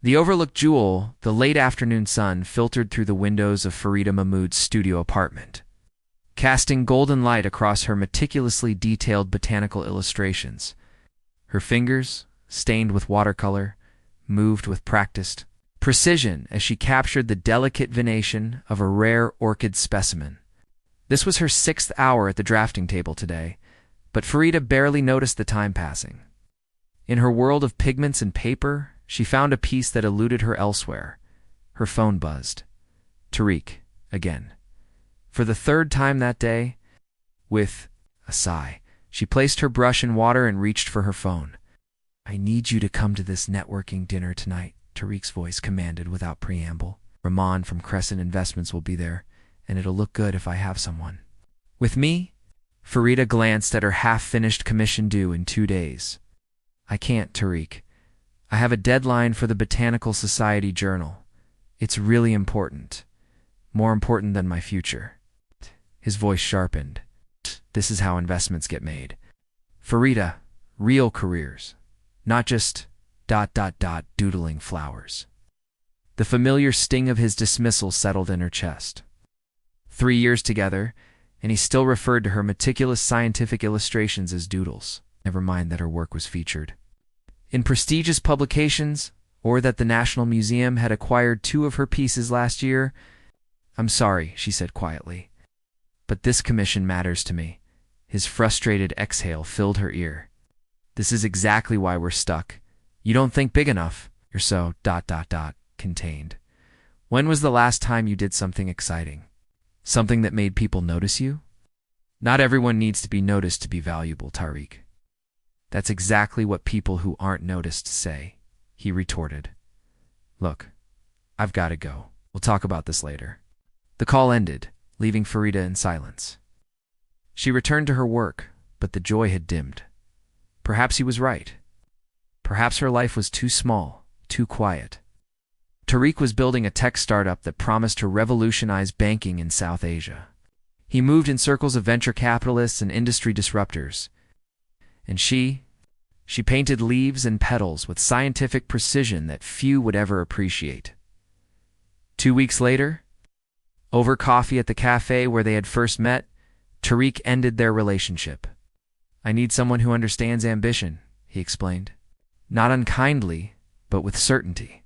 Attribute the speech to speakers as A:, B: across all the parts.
A: The overlooked jewel, the late afternoon sun filtered through the windows of Farida Mahmoud's studio apartment, casting golden light across her meticulously detailed botanical illustrations. Her fingers, stained with watercolor, moved with practiced precision as she captured the delicate venation of a rare orchid specimen. This was her 6th hour at the drafting table today, but Farida barely noticed the time passing. In her world of pigments and paper, she found a piece that eluded her elsewhere. Her phone buzzed. Tariq, again. For the 3rd time that day, with a sigh, she placed her brush in water and reached for her phone. "I need you to come to this networking dinner tonight," Tariq's voice commanded without preamble. "Rahman from Crescent Investments will be there, and it'll look good if I have someone." "With me?" Farida glanced at her half-finished commission due in 2 days. "I can't, Tariq. I have a deadline for the Botanical Society Journal. It's really important. More important than my future." His voice sharpened. "This is how investments get made. Farida, real careers. Not just ... doodling flowers." The familiar sting of his dismissal settled in her chest. 3 years together, and he still referred to her meticulous scientific illustrations as doodles. Never mind that her work was featured in prestigious publications, or that the National Museum had acquired 2 of her pieces last year. "I'm sorry," she said quietly, "but this commission matters to me." His frustrated exhale filled her ear. "This is exactly why we're stuck. You don't think big enough. You're so ... contained. When was the last time you did something exciting? Something that made people notice you?" "Not everyone needs to be noticed to be valuable, Tariq." "That's exactly what people who aren't noticed say," he retorted. "Look, I've got to go. We'll talk about this later." The call ended, leaving Farida in silence. She returned to her work, but the joy had dimmed. Perhaps he was right. Perhaps her life was too small, too quiet. Tariq was building a tech startup that promised to revolutionize banking in South Asia. He moved in circles of venture capitalists and industry disruptors. And she painted leaves and petals with scientific precision that few would ever appreciate. 2 weeks later, over coffee at the cafe where they had first met, Tariq ended their relationship. "I need someone who understands ambition," he explained. "Not unkindly, but with certainty.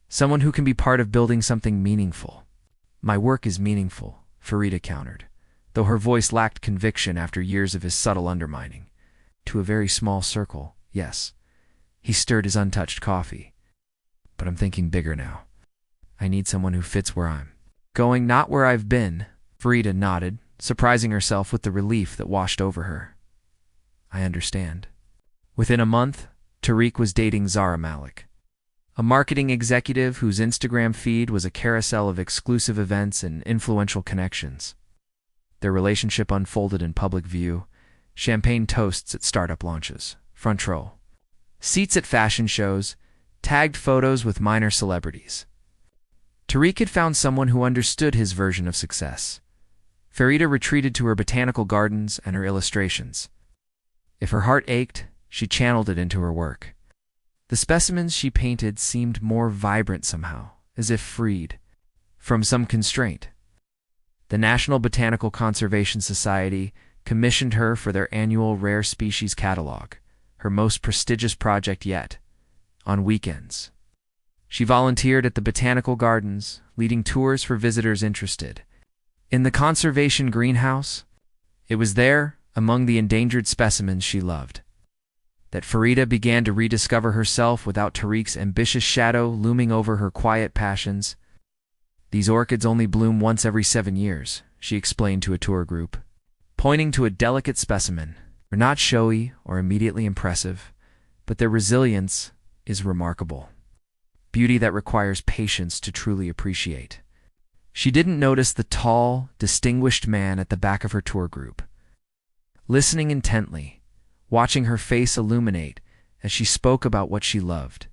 A: Someone who can be part of building something meaningful." "My work is meaningful," Farida countered, though her voice lacked conviction after years of his subtle undermining. "To a very small circle, yes." He stirred his untouched coffee. "But I'm thinking bigger now. I need someone who fits where I'm going, not where I've been." Farida nodded, surprising herself with the relief that washed over her. "I understand." Within a month, Tariq was dating Zara Malik, a marketing executive whose Instagram feed was a carousel of exclusive events and influential connections. Their relationship unfolded in public view: champagne toasts at startup launches, front row seats at fashion shows, tagged photos with minor celebrities. Tariq had found someone who understood his version of success. Farida retreated to her botanical gardens and her illustrations. If her heart ached, she channeled it into her work. The specimens she painted seemed more vibrant somehow, as if freed from some constraint. The National Botanical Conservation Society commissioned her for their annual rare species catalog, her most prestigious project yet, on weekends. She volunteered at the botanical gardens, leading tours for visitors interested in the conservation greenhouse. It was there, among the endangered specimens she loved, that Farida began to rediscover herself without Tariq's ambitious shadow looming over her quiet passions. "These orchids only bloom once every 7 years, she explained to a tour group, pointing to a delicate specimen. "They're not showy or immediately impressive, but their resilience is remarkable. Beauty that requires patience to truly appreciate." She didn't notice the tall, distinguished man at the back of her tour group, listening intently, watching her face illuminate as she spoke about what she loved.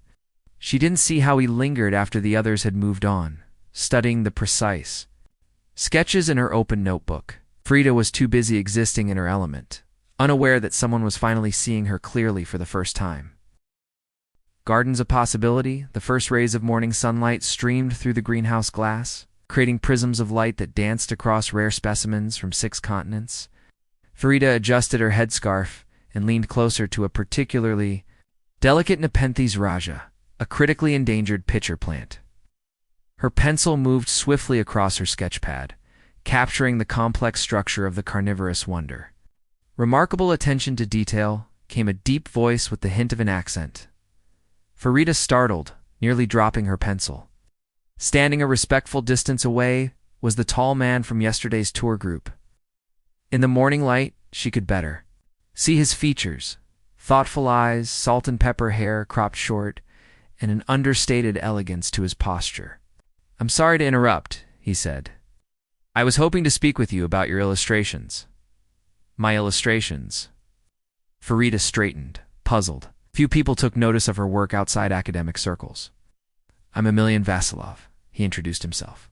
A: She didn't see how he lingered after the others had moved on, studying the precise sketches in her open notebook. Farida was too busy existing in her element, unaware that someone was finally seeing her clearly for the first time. Gardens of possibility, the first rays of morning sunlight streamed through the greenhouse glass, creating prisms of light that danced across rare specimens from 6 continents. Farida adjusted her headscarf and leaned closer to a particularly delicate Nepenthes raja, a critically endangered pitcher plant. Her pencil moved swiftly across her sketchpad, capturing the complex structure of the carnivorous wonder. Remarkable attention to detail came a deep voice with the hint of an accent. Farida startled, nearly dropping her pencil. Standing a respectful distance away was the tall man from yesterday's tour group. In the morning light, she could better see his features: thoughtful eyes, salt and pepper hair cropped short, and an understated elegance to his posture. "I'm sorry to interrupt," he said. "I was hoping to speak with you about your illustrations." "My illustrations?" Farida straightened, puzzled. Few people took notice of her work outside academic circles. "I'm Emilian Vasilov," he introduced himself.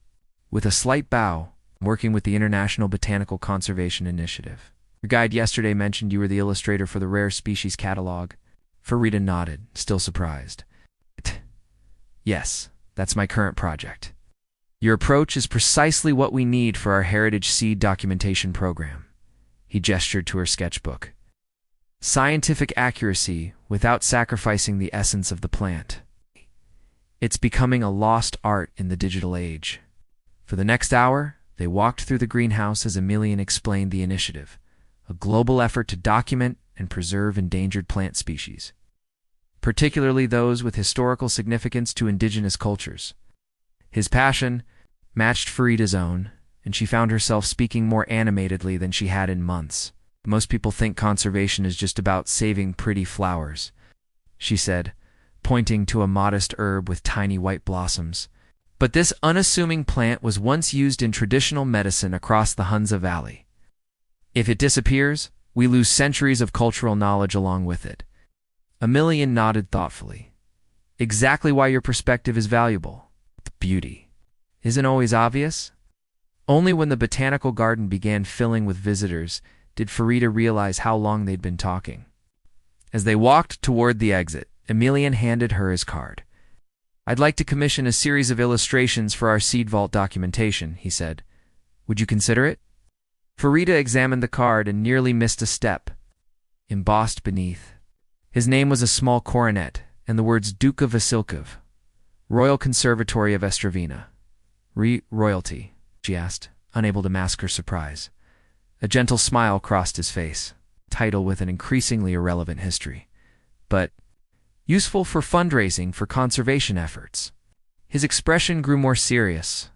A: With a slight bow, working with the International Botanical Conservation Initiative. "Your guide yesterday mentioned you were the illustrator for the rare species catalog." Farida nodded, still surprised. "Yes, that's my current project. Your approach is precisely what we need for our heritage seed documentation program." He gestured to her sketchbook. "Scientific accuracy without sacrificing the essence of the plant. It's becoming a lost art in the digital age." For the next hour, they walked through the greenhouse as Emilian explained the initiative, a global effort to document and preserve endangered plant species, particularly those with historical significance to indigenous cultures. His passion matched Farida's own, and she found herself speaking more animatedly than she had in months. "Most people think conservation is just about saving pretty flowers," she said, pointing to a modest herb with tiny white blossoms. "But this unassuming plant was once used in traditional medicine across the Hunza Valley. If it disappears, we lose centuries of cultural knowledge along with it." Emilian nodded thoughtfully. "Exactly why your perspective is valuable. The beauty isn't always obvious." Only when the botanical garden began filling with visitors did Farida realize how long they'd been talking. As they walked toward the exit, Emilian handed her his card. "I'd like to commission a series of illustrations for our seed vault documentation," he said. "Would you consider it?" Farida examined the card and nearly missed a step. Embossed beneath, his name was a small coronet and the words Duke of Vasilkov, Royal Conservatory of Estravina. "Royalty?" she asked, unable to mask her surprise. A gentle smile crossed his face. Title with an increasingly irrelevant history, but useful for fundraising for conservation efforts. His expression grew more serious.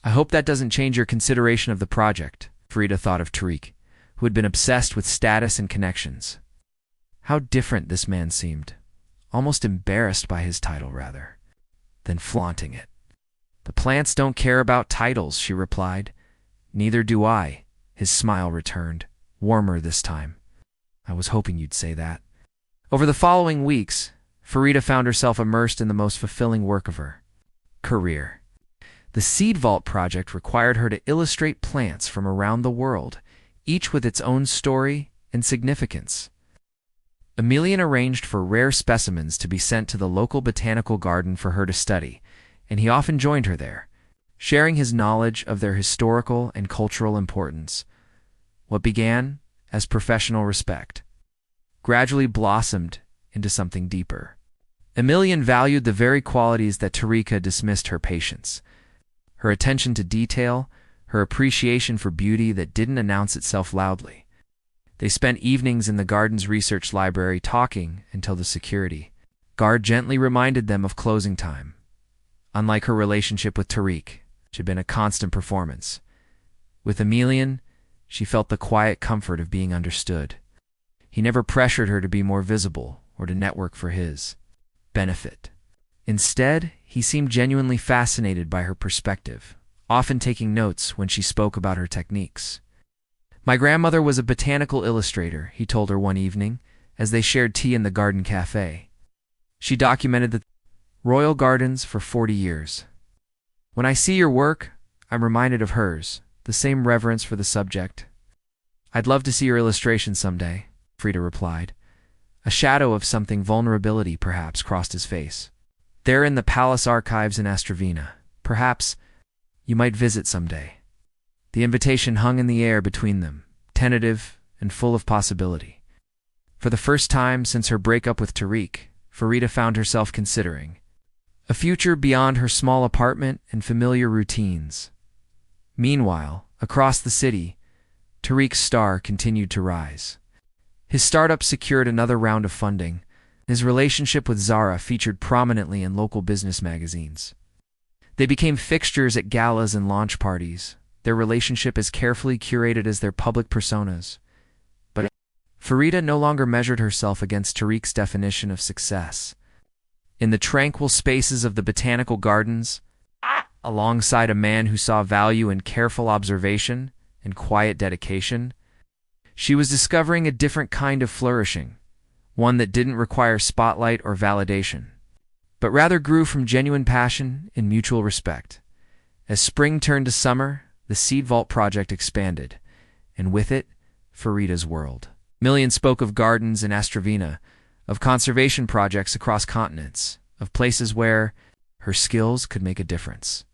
A: "I hope that doesn't change your consideration of the project," Farida thought of Tariq, who had been obsessed with status and connections. How different this man seemed, almost embarrassed by his title rather than flaunting it. "The plants don't care about titles," she replied. "Neither do I." His smile returned, warmer this time. "I was hoping you'd say that." Over the following weeks, Farida found herself immersed in the most fulfilling work of her career. The Seed Vault project required her to illustrate plants from around the world, each with its own story and significance. Emilian arranged for rare specimens to be sent to the local botanical garden for her to study, and he often joined her there, sharing his knowledge of their historical and cultural importance. What began as professional respect gradually blossomed into something deeper. Emilian valued the very qualities that Tarika dismissed: her patience, her attention to detail, her appreciation for beauty that didn't announce itself loudly. They spent evenings in the garden's research library talking until the security guard gently reminded them of closing time. Unlike her relationship with Tariq, which had been a constant performance, with Emilian, she felt the quiet comfort of being understood. He never pressured her to be more visible or to network for his benefit. Instead, he seemed genuinely fascinated by her perspective, often taking notes when she spoke about her techniques. "My grandmother was a botanical illustrator," he told her one evening, as they shared tea in the garden cafe. "She documented the royal gardens for 40 years. When I see your work, I'm reminded of hers, the same reverence for the subject." "I'd love to see your illustrations someday," Frida replied. A shadow of something vulnerability perhaps crossed his face. There in the palace archives in Astravina, perhaps you might visit someday. The invitation hung in the air between them, tentative and full of possibility. For the first time since her breakup with Tariq, Farida found herself considering a future beyond her small apartment and familiar routines. Meanwhile, across the city, Tariq's star continued to rise. His startup secured another round of funding. His relationship with Zara featured prominently in local business magazines. They became fixtures at galas and launch parties, their relationship as carefully curated as their public personas. But Farida no longer measured herself against Tariq's definition of success. In the tranquil spaces of the botanical gardens, alongside a man who saw value in careful observation and quiet dedication, she was discovering a different kind of flourishing, one that didn't require spotlight or validation, but rather grew from genuine passion and mutual respect. As spring turned to summer, the Seed Vault project expanded, and with it, Farida's world. Million spoke of gardens in Astravina, of conservation projects across continents, of places where her skills could make a difference.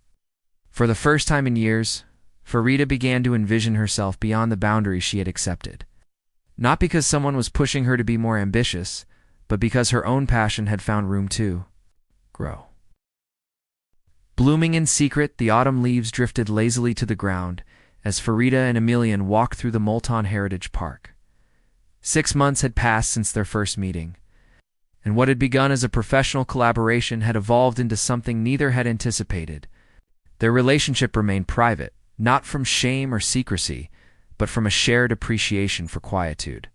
A: For the first time in years, Farida began to envision herself beyond the boundaries she had accepted. Not because someone was pushing her to be more ambitious, but because her own passion had found room to grow. Blooming in secret, the autumn leaves drifted lazily to the ground as Farida and Emilian walked through the Molton Heritage Park. 6 months had passed since their first meeting, and what had begun as a professional collaboration had evolved into something neither had anticipated. Their relationship remained private, not from shame or secrecy, but from a shared appreciation for quietude.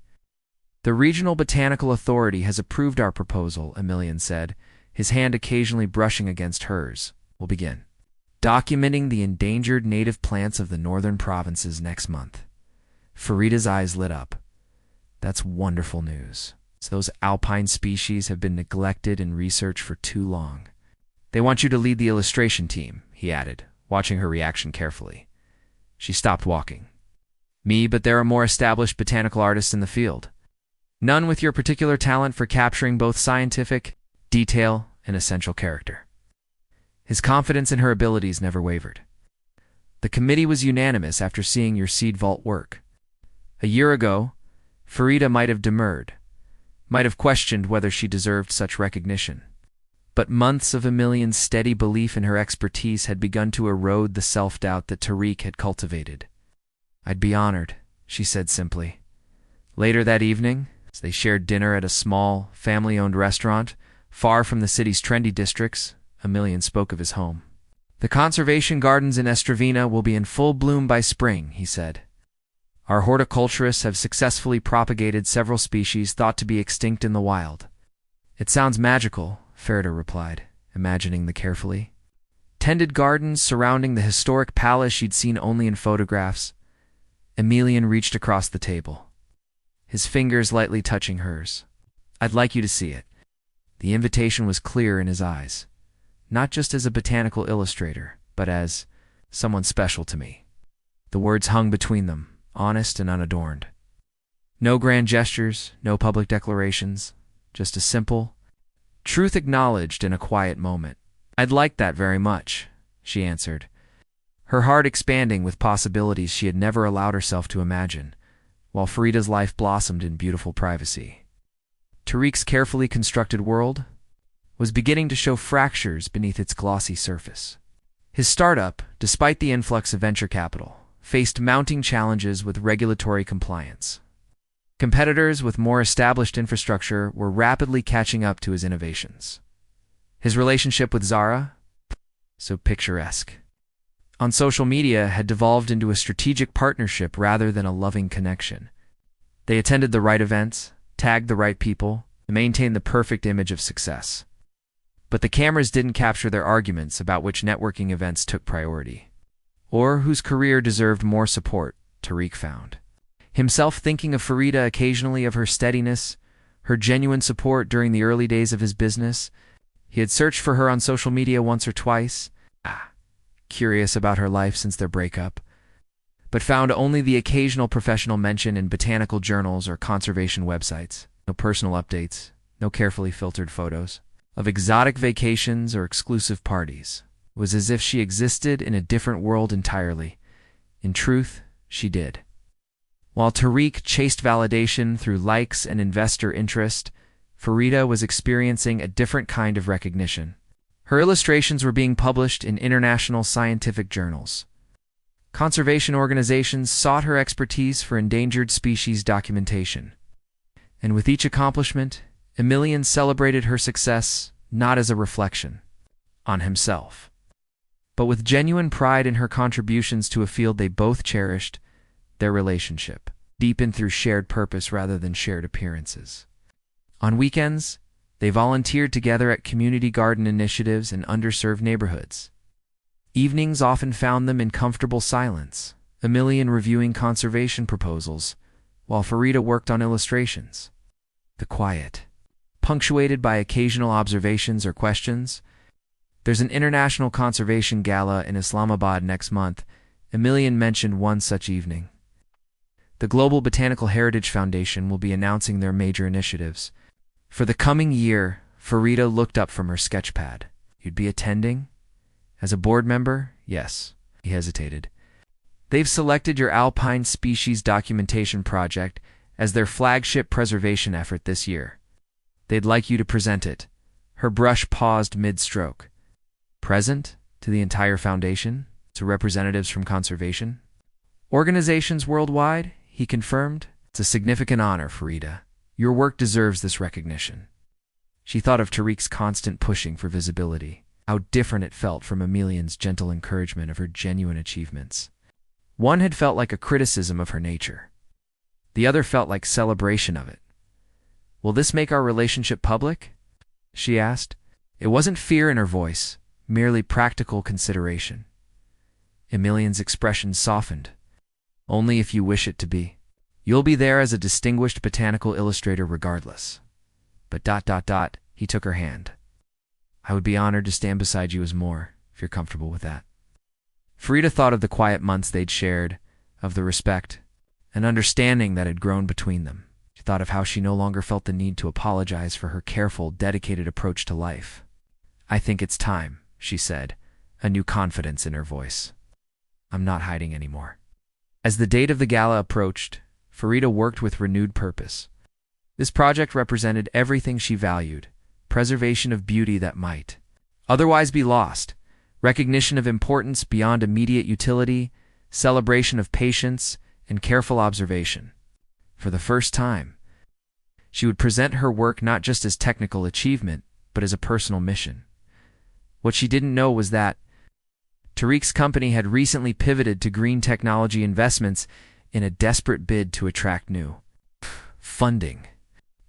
A: "The Regional Botanical Authority has approved our proposal," Emilian said, his hand occasionally brushing against hers. "We'll begin documenting the endangered native plants of the northern provinces next month." Farida's eyes lit up. "That's wonderful news. So those alpine species have been neglected in research for too long. They want you to lead the illustration team," he added, watching her reaction carefully. She stopped walking. "Me, but there are more established botanical artists in the field. None with your particular talent for capturing both scientific detail and essential character." His confidence in her abilities never wavered. "The committee was unanimous after seeing your Seed Vault work. A year ago, Farida might have demurred, might have questioned whether she deserved such recognition. But months of Emilian's steady belief in her expertise had begun to erode the self-doubt that Tariq had cultivated. "I'd be honored," she said simply. Later that evening, as they shared dinner at a small, family-owned restaurant, far from the city's trendy districts, Emilian spoke of his home. "The conservation gardens in Astravina will be in full bloom by spring," he said. "Our horticulturists have successfully propagated several species thought to be extinct in the wild." "It sounds magical," Farida replied, imagining the carefully tended gardens surrounding the historic palace she'd seen only in photographs. Emilian reached across the table, his fingers lightly touching hers. "I'd like you to see it." The invitation was clear in his eyes. "Not just as a botanical illustrator, but as someone special to me." The words hung between them, honest and unadorned. No grand gestures, no public declarations, just a simple truth acknowledged in a quiet moment. "I'd like that very much," she answered, her heart expanding with possibilities she had never allowed herself to imagine, while Farida's life blossomed in beautiful privacy. Tariq's carefully constructed world was beginning to show fractures beneath its glossy surface. His startup, despite the influx of venture capital, faced mounting challenges with regulatory compliance. Competitors with more established infrastructure were rapidly catching up to his innovations. His relationship with Zara, so picturesque, on social media had devolved into a strategic partnership rather than a loving connection. They attended the right events, tagged the right people, and maintained the perfect image of success. But the cameras didn't capture their arguments about which networking events took priority, or whose career deserved more support, Tariq found himself thinking of Farida occasionally, of her steadiness, her genuine support during the early days of his business. He had searched for her on social media once or twice, curious about her life since their breakup, but found only the occasional professional mention in botanical journals or conservation websites. No personal updates, no carefully filtered photos of exotic vacations or exclusive parties. It was as if she existed in a different world entirely. In truth, she did. While Tariq chased validation through likes and investor interest, Farida was experiencing a different kind of recognition. Her illustrations were being published in international scientific journals. Conservation organizations sought her expertise for endangered species documentation. And with each accomplishment, Emilian celebrated her success not as a reflection on himself, but with genuine pride in her contributions to a field they both cherished, their relationship, deepened through shared purpose rather than shared appearances. On weekends, they volunteered together at community garden initiatives in underserved neighborhoods. Evenings often found them in comfortable silence, Emilian reviewing conservation proposals, while Farida worked on illustrations. The quiet, punctuated by occasional observations or questions. There's an international conservation gala in Islamabad next month, Emilian mentioned one such evening. The Global Botanical Heritage Foundation will be announcing their major initiatives. For the coming year, Farida looked up from her sketchpad. You'd be attending? As a board member? Yes. He hesitated. They've selected your alpine species documentation project as their flagship preservation effort this year. They'd like you to present it. Her brush paused mid-stroke. Present? To the entire foundation? To representatives from conservation organizations worldwide? He confirmed. It's a significant honor, Farida. Your work deserves this recognition. She thought of Tariq's constant pushing for visibility, how different it felt from Emilian's gentle encouragement of her genuine achievements. One had felt like a criticism of her nature. The other felt like celebration of it. Will this make our relationship public? She asked. It wasn't fear in her voice, merely practical consideration. Emilian's expression softened. Only if you wish it to be. You'll be there as a distinguished botanical illustrator regardless. But ... he took her hand. I would be honored to stand beside you as more, if you're comfortable with that. Farida thought of the quiet months they'd shared, of the respect and understanding that had grown between them. She thought of how she no longer felt the need to apologize for her careful, dedicated approach to life. I think it's time, she said, a new confidence in her voice. I'm not hiding anymore. As the date of the gala approached, Farida worked with renewed purpose. This project represented everything she valued: preservation of beauty that might otherwise be lost, recognition of importance beyond immediate utility, celebration of patience, and careful observation. For the first time, she would present her work not just as technical achievement, but as a personal mission. What she didn't know was that Tariq's company had recently pivoted to green technology investments in a desperate bid to attract new funding.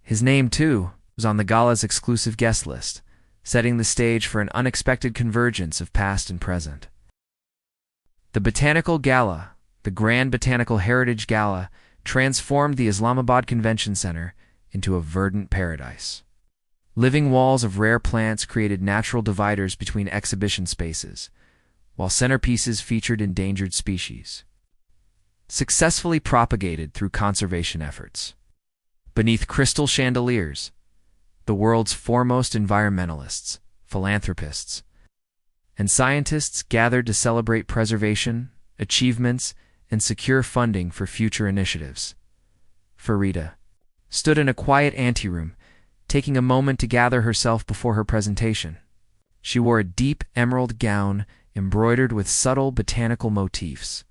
A: His name, too, was on the Gala's exclusive guest list, setting the stage for an unexpected convergence of past and present. The Botanical Gala, the Grand Botanical Heritage Gala, transformed the Islamabad Convention Center into a verdant paradise. Living walls of rare plants created natural dividers between exhibition spaces, while centerpieces featured endangered species, successfully propagated through conservation efforts. Beneath crystal chandeliers, the world's foremost environmentalists, philanthropists, and scientists gathered to celebrate preservation, achievements, and secure funding for future initiatives. Farida stood in a quiet anteroom, taking a moment to gather herself before her presentation. She wore a deep emerald gown embroidered with subtle botanical motifs.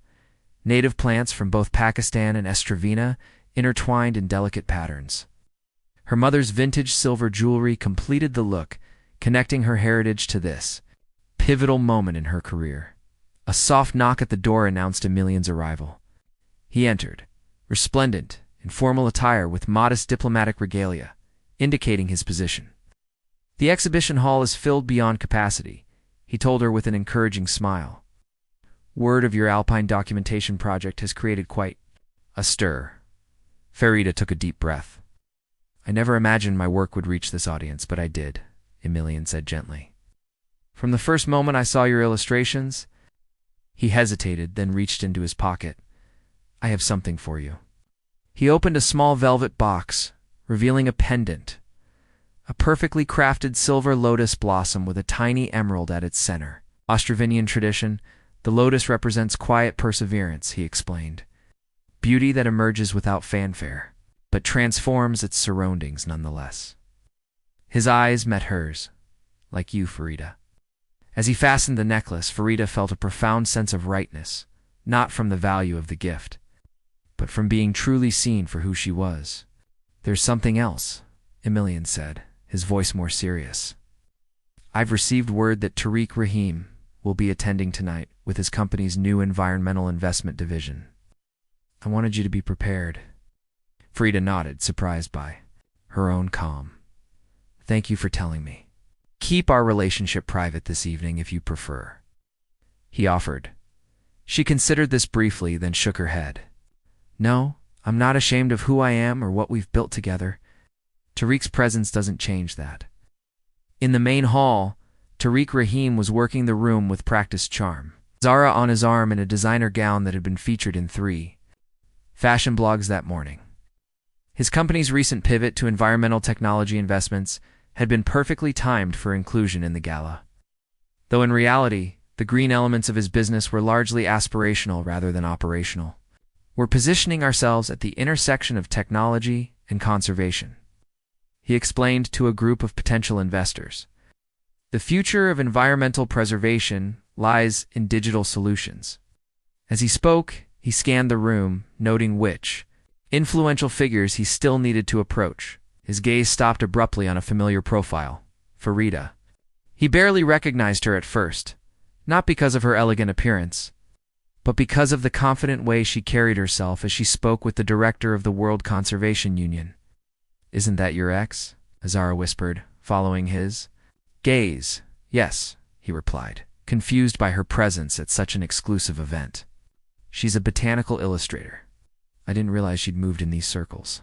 A: Native plants from both Pakistan and Estravina intertwined in delicate patterns. Her mother's vintage silver jewelry completed the look, connecting her heritage to this pivotal moment in her career. A soft knock at the door announced Emilian's arrival. He entered, resplendent in formal attire with modest diplomatic regalia, indicating his position. The exhibition hall is filled beyond capacity, he told her with an encouraging smile. Word of your Alpine documentation project has created quite a stir. Farida took a deep breath. I never imagined my work would reach this audience, but I did, Emilian said gently. From the first moment I saw your illustrations, he hesitated, then reached into his pocket. I have something for you. He opened a small velvet box, revealing a pendant, a perfectly crafted silver lotus blossom with a tiny emerald at its center. Austro-Venetian tradition, the lotus represents quiet perseverance, he explained. Beauty that emerges without fanfare, but transforms its surroundings nonetheless. His eyes met hers, like you, Farida. As he fastened the necklace, Farida felt a profound sense of rightness, not from the value of the gift, but from being truly seen for who she was. There's something else, Emilian said, his voice more serious. I've received word that Tariq Rahim will be attending tonight with his company's new environmental investment division. I wanted you to be prepared. Farida nodded, surprised by her own calm. Thank you for telling me. Keep our relationship private this evening if you prefer, he offered. She considered this briefly, then shook her head. No, I'm not ashamed of who I am or what we've built together. Tariq's presence doesn't change that. In the main hall, Tariq Rahim was working the room with practiced charm. Zara on his arm in a designer gown that had been featured in 3 fashion blogs that morning. His company's recent pivot to environmental technology investments had been perfectly timed for inclusion in the gala. Though in reality, the green elements of his business were largely aspirational rather than operational. We're positioning ourselves at the intersection of technology and conservation, he explained to a group of potential investors. The future of environmental preservation lies in digital solutions. As he spoke, he scanned the room, noting which influential figures he still needed to approach. His gaze stopped abruptly on a familiar profile, Farida. He barely recognized her at first, not because of her elegant appearance, but because of the confident way she carried herself as she spoke with the director of the World Conservation Union. Isn't that your ex? Zara whispered, following his gaze. Yes, he replied, confused by her presence at such an exclusive event. She's a botanical illustrator. I didn't realize she'd moved in these circles.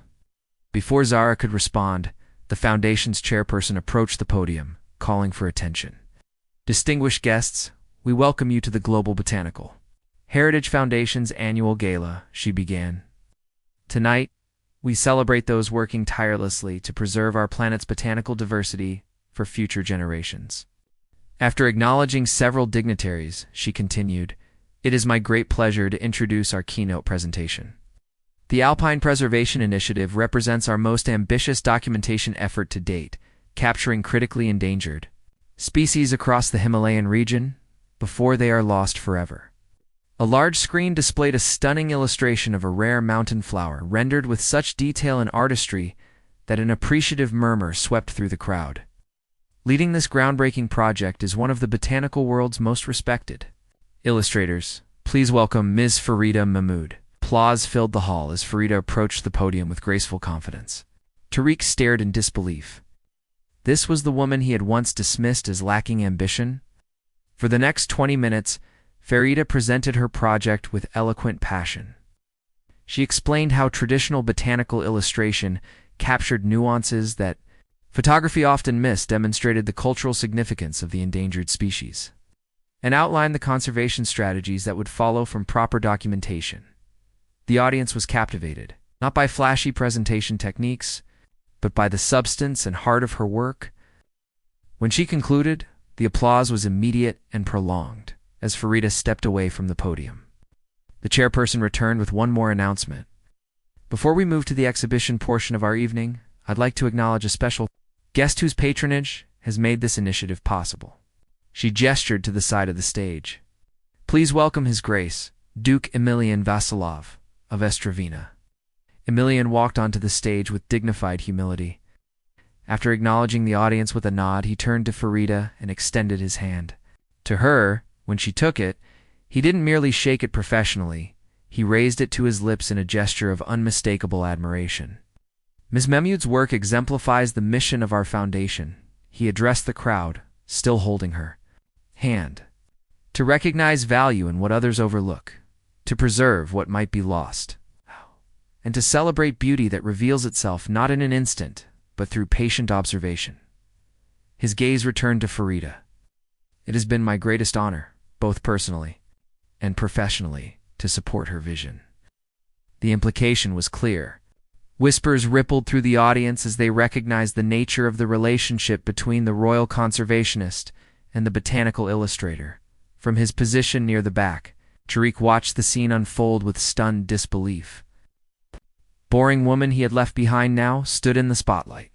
A: Before Zara could respond, the foundation's chairperson approached the podium, calling for attention. Distinguished guests, we welcome you to the Global Botanical Heritage Foundation's annual gala, she began. Tonight, we celebrate those working tirelessly to preserve our planet's botanical diversity for future generations. After acknowledging several dignitaries, she continued, it is my great pleasure to introduce our keynote presentation. The Alpine Preservation Initiative represents our most ambitious documentation effort to date, capturing critically endangered species across the Himalayan region before they are lost forever. A large screen displayed a stunning illustration of a rare mountain flower, rendered with such detail and artistry that an appreciative murmur swept through the crowd. Leading this groundbreaking project is one of the botanical world's most respected illustrators. Please welcome Ms. Farida Mahmood. Applause filled the hall as Farida approached the podium with graceful confidence. Tariq stared in disbelief. This was the woman he had once dismissed as lacking ambition? For the next 20 minutes, Farida presented her project with eloquent passion. She explained how traditional botanical illustration captured nuances that photography often missed, demonstrated the cultural significance of the endangered species, and outlined the conservation strategies that would follow from proper documentation. The audience was captivated, not by flashy presentation techniques, but by the substance and heart of her work. When she concluded, the applause was immediate and prolonged as Farida stepped away from the podium. The chairperson returned with one more announcement. Before we move to the exhibition portion of our evening, I'd like to acknowledge a special guest whose patronage has made this initiative possible. She gestured to the side of the stage. Please welcome His Grace, Duke Emilian Vasilov of Estravina. Emilian walked onto the stage with dignified humility. After acknowledging the audience with a nod, he turned to Farida and extended his hand. To her, when she took it, he didn't merely shake it professionally, he raised it to his lips in a gesture of unmistakable admiration. Ms. Mahmood's work exemplifies the mission of our foundation, he addressed the crowd, still holding her hand. To recognize value in what others overlook, to preserve what might be lost, and to celebrate beauty that reveals itself not in an instant, but through patient observation. His gaze returned to Farida. It has been my greatest honor, both personally and professionally, to support her vision. The implication was clear. Whispers rippled through the audience as they recognized the nature of the relationship between the royal conservationist and the botanical illustrator. From his position near the back, Tariq watched the scene unfold with stunned disbelief. Boring woman he had left behind now stood in the spotlight.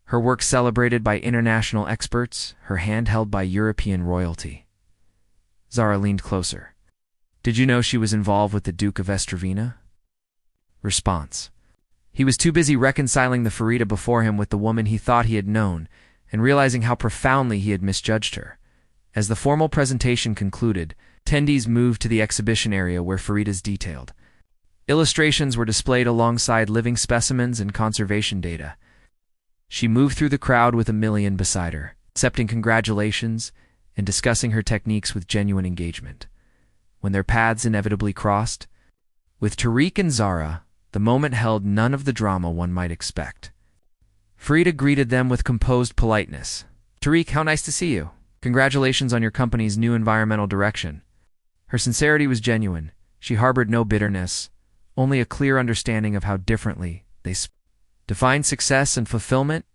A: Her work celebrated by international experts, her hand held by European royalty. Zara leaned closer. Did you know she was involved with the Duke of Estravina? Response. He was too busy reconciling the Farida before him with the woman he thought he had known, and realizing how profoundly he had misjudged her. As the formal presentation concluded, attendees moved to the exhibition area where Farida's detailed. Illustrations were displayed alongside living specimens and conservation data. She moved through the crowd with Emilian beside her, accepting congratulations and discussing her techniques with genuine engagement. When their paths inevitably crossed, with Tariq and Zara, the moment held none of the drama one might expect. Farida greeted them with composed politeness. Tariq, how nice to see you. Congratulations on your company's new environmental direction. Her sincerity was genuine. She harbored no bitterness, only a clear understanding of how differently they defined success and fulfillment.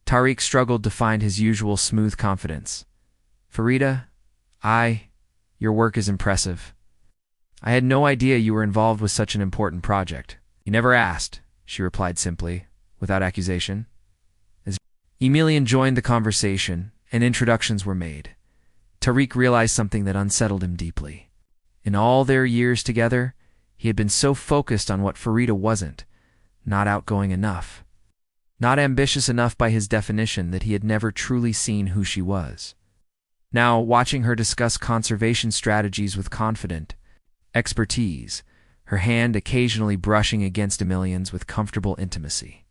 A: Tariq struggled to find his usual smooth confidence. Farida, your work is impressive. I had no idea you were involved with such an important project. You never asked, she replied simply, without accusation. As Emilian joined the conversation and introductions were made, Tariq realized something that unsettled him deeply. In all their years together, he had been so focused on what Farida wasn't, not outgoing enough, not ambitious enough by his definition, that he had never truly seen who she was. Now, watching her discuss conservation strategies with confident expertise, her hand occasionally brushing against Emilian's with comfortable intimacy,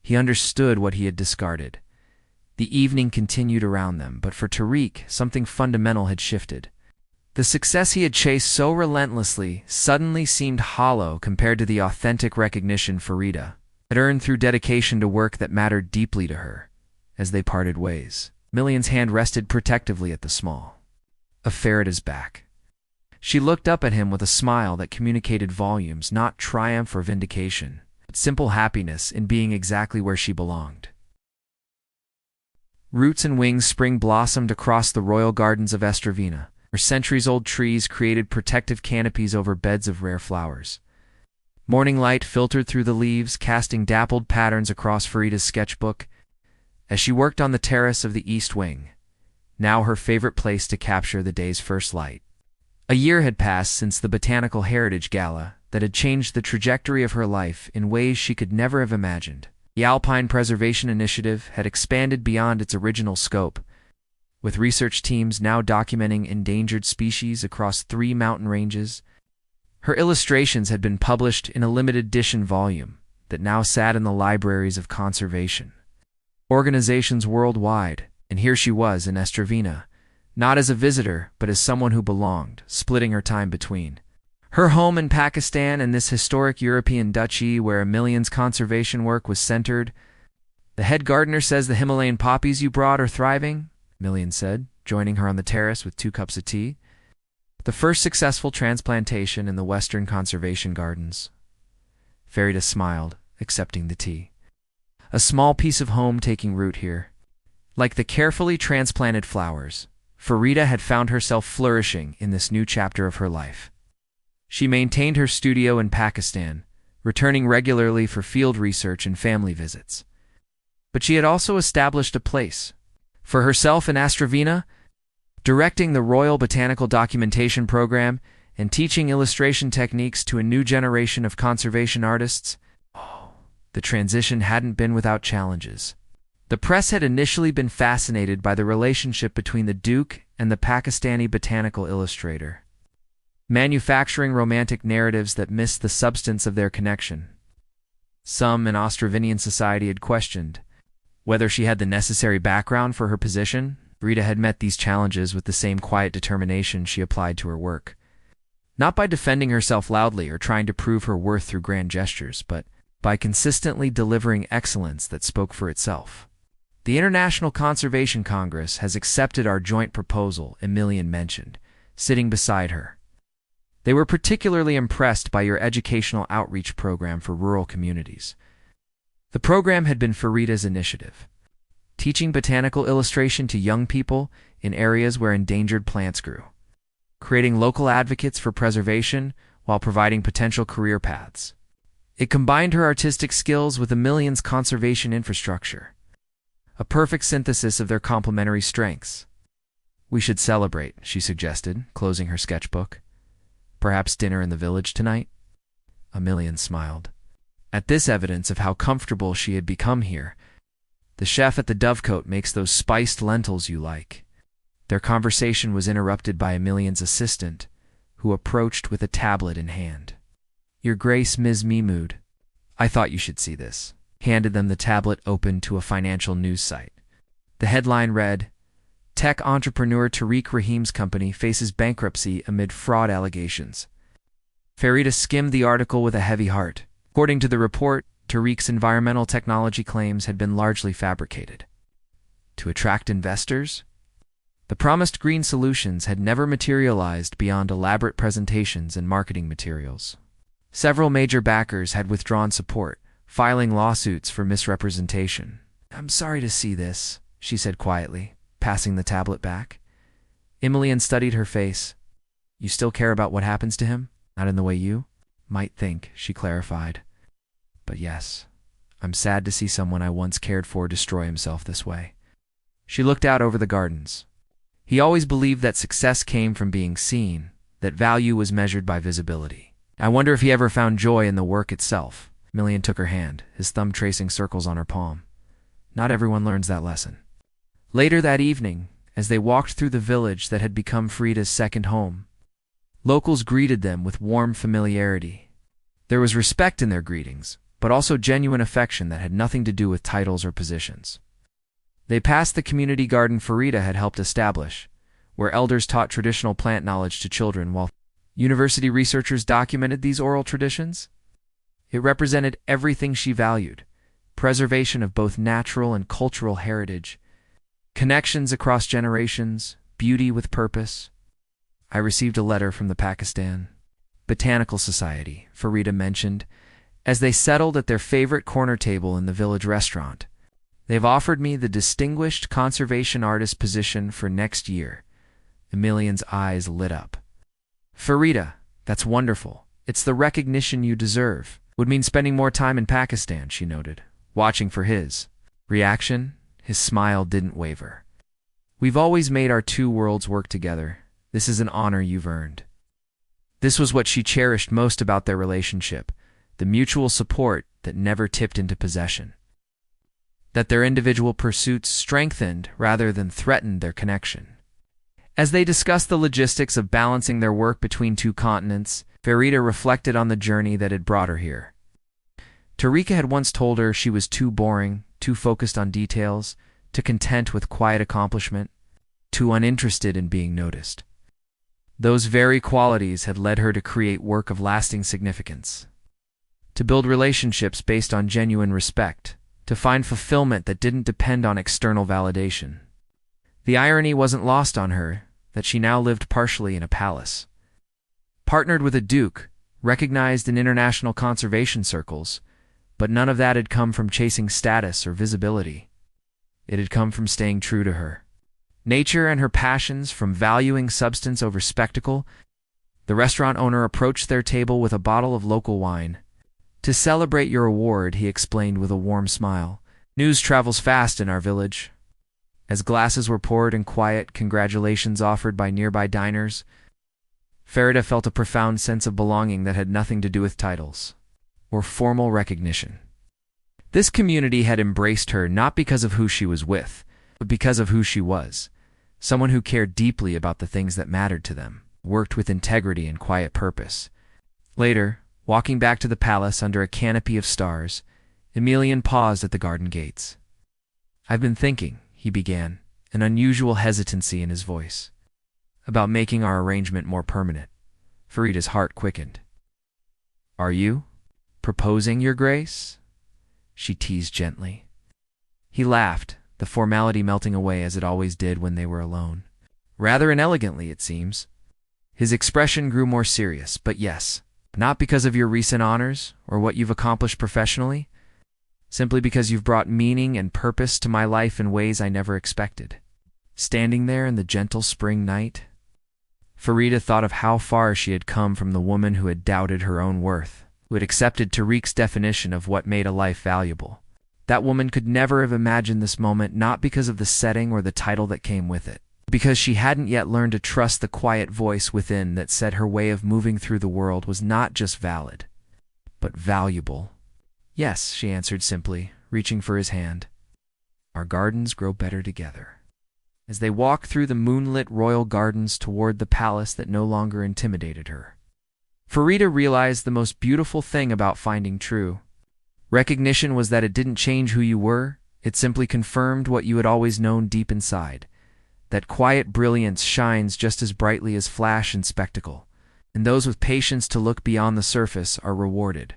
A: he understood what he had discarded. The evening continued around them, but for Tariq, something fundamental had shifted. The success he had chased so relentlessly suddenly seemed hollow compared to the authentic recognition Farida had earned through dedication to work that mattered deeply to her. As they parted ways, Emilian's hand rested protectively at the small of Farida's back. She looked up at him with a smile that communicated volumes, not triumph or vindication, but simple happiness in being exactly where she belonged. Roots and wings spring blossomed across the royal gardens of Estravina, where centuries-old trees created protective canopies over beds of rare flowers. Morning light filtered through the leaves, casting dappled patterns across Farida's sketchbook as she worked on the terrace of the East Wing, now her favorite place to capture the day's first light. A year had passed since the Botanical Heritage Gala that had changed the trajectory of her life in ways she could never have imagined. The Alpine Preservation Initiative had expanded beyond its original scope, with research teams now documenting endangered species across 3 mountain ranges. Her illustrations had been published in a limited edition volume that now sat in the libraries of conservation organizations worldwide, and here she was in Estravina, not as a visitor, but as someone who belonged, splitting her time between her home in Pakistan and this historic European duchy where Emilian's conservation work was centered. The head gardener says the Himalayan poppies you brought are thriving, Emilian said, joining her on the terrace with 2 cups of tea. The first successful transplantation in the Western Conservation Gardens. Farida smiled, accepting the tea. A small piece of home taking root here. Like the carefully transplanted flowers, Farida had found herself flourishing in this new chapter of her life. She maintained her studio in Pakistan, returning regularly for field research and family visits. But she had also established a place for herself in Estravina, directing the Royal Botanical Documentation Program and teaching illustration techniques to a new generation of conservation artists. The transition hadn't been without challenges. The press had initially been fascinated by the relationship between the Duke and the Pakistani botanical illustrator, manufacturing romantic narratives that missed the substance of their connection. Some in Ostravinian society had questioned whether she had the necessary background for her position. Rita had met these challenges with the same quiet determination she applied to her work, not by defending herself loudly or trying to prove her worth through grand gestures, but by consistently delivering excellence that spoke for itself. The International Conservation Congress has accepted our joint proposal, Emilian mentioned, sitting beside her. They were particularly impressed by your educational outreach program for rural communities. The program had been Farida's initiative, teaching botanical illustration to young people in areas where endangered plants grew, creating local advocates for preservation while providing potential career paths. It combined her artistic skills with Emilian's conservation infrastructure, a perfect synthesis of their complementary strengths. "We should celebrate," she suggested, closing her sketchbook. "Perhaps dinner in the village tonight?" Emilian smiled. At this evidence of how comfortable she had become here, "The chef at the Dovecote makes those spiced lentils you like." Their conversation was interrupted by Emilian's assistant, who approached with a tablet in hand. "Your Grace, Ms. Mehmood, I thought you should see this." Handed them the tablet open to a financial news site. The headline read, "Tech entrepreneur Tariq Rahim's company faces bankruptcy amid fraud allegations." Farida skimmed the article with a heavy heart. According to the report, Tariq's environmental technology claims had been largely fabricated to attract investors. The promised green solutions had never materialized beyond elaborate presentations and marketing materials. Several major backers had withdrawn support, filing lawsuits for misrepresentation. "I'm sorry to see this," she said quietly, passing the tablet back. Emilian studied her face. "You still care about what happens to him? Not in the way you might think," she clarified. "But yes, I'm sad to see someone I once cared for destroy himself this way." She looked out over the gardens. He always believed that success came from being seen, that value was measured by visibility. I wonder if he ever found joy in the work itself. Emilian took her hand, his thumb tracing circles on her palm. Not everyone learns that lesson. Later that evening, as they walked through the village that had become Farida's second home, locals greeted them with warm familiarity. There was respect in their greetings, but also genuine affection that had nothing to do with titles or positions. They passed the community garden Farida had helped establish, where elders taught traditional plant knowledge to children while university researchers documented these oral traditions. It represented everything she valued: preservation of both natural and cultural heritage, connections across generations, beauty with purpose. "I received a letter from the Pakistan Botanical Society," Farida mentioned, as they settled at their favorite corner table in the village restaurant. "They've offered me the Distinguished Conservation Artist position for next year." Emilian's eyes lit up. "Farida, that's wonderful. It's the recognition you deserve. Would mean spending more time in Pakistan," she noted, watching for his reaction. His smile didn't waver. "We've always made our two worlds work together. This is an honor you've earned." This was what she cherished most about their relationship, the mutual support that never tipped into possession. That their individual pursuits strengthened rather than threatened their connection. As they discussed the logistics of balancing their work between two continents, Farida reflected on the journey that had brought her here. Tariqa had once told her she was too boring, too focused on details, too content with quiet accomplishment, too uninterested in being noticed. Those very qualities had led her to create work of lasting significance, to build relationships based on genuine respect, to find fulfillment that didn't depend on external validation. The irony wasn't lost on her that she now lived partially in a palace, partnered with a duke, recognized in international conservation circles, but none of that had come from chasing status or visibility. It had come from staying true to her nature and her passions, from valuing substance over spectacle. The restaurant owner approached their table with a bottle of local wine. "To celebrate your award," he explained with a warm smile, "news travels fast in our village." As glasses were poured and quiet congratulations offered by nearby diners, Farida felt a profound sense of belonging that had nothing to do with titles or formal recognition. This community had embraced her not because of who she was with, but because of who she was. Someone who cared deeply about the things that mattered to them, worked with integrity and quiet purpose. Later, walking back to the palace under a canopy of stars, Emilian paused at the garden gates. "I've been thinking," he began, an unusual hesitancy in his voice, "about making our arrangement more permanent." Farida's heart quickened. "Are you proposing, Your Grace?" she teased gently. He laughed, the formality melting away as it always did when they were alone. "Rather inelegantly, it seems." His expression grew more serious, but yes, not because of your recent honors or what you've accomplished professionally, simply because you've brought meaning and purpose to my life in ways I never expected. Standing there in the gentle spring night, Farida thought of how far she had come from the woman who had doubted her own worth, who had accepted Tariq's definition of what made a life valuable. That woman could never have imagined this moment, not because of the setting or the title that came with it, because she hadn't yet learned to trust the quiet voice within that said her way of moving through the world was not just valid, but valuable. Yes, she answered simply, reaching for his hand. Our gardens grow better together. As they walked through the moonlit royal gardens toward the palace that no longer intimidated her, Farida realized the most beautiful thing about finding true recognition was that it didn't change who you were, it simply confirmed what you had always known deep inside. That quiet brilliance shines just as brightly as flash and spectacle, and those with patience to look beyond the surface are rewarded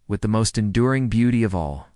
A: with the most enduring beauty of all,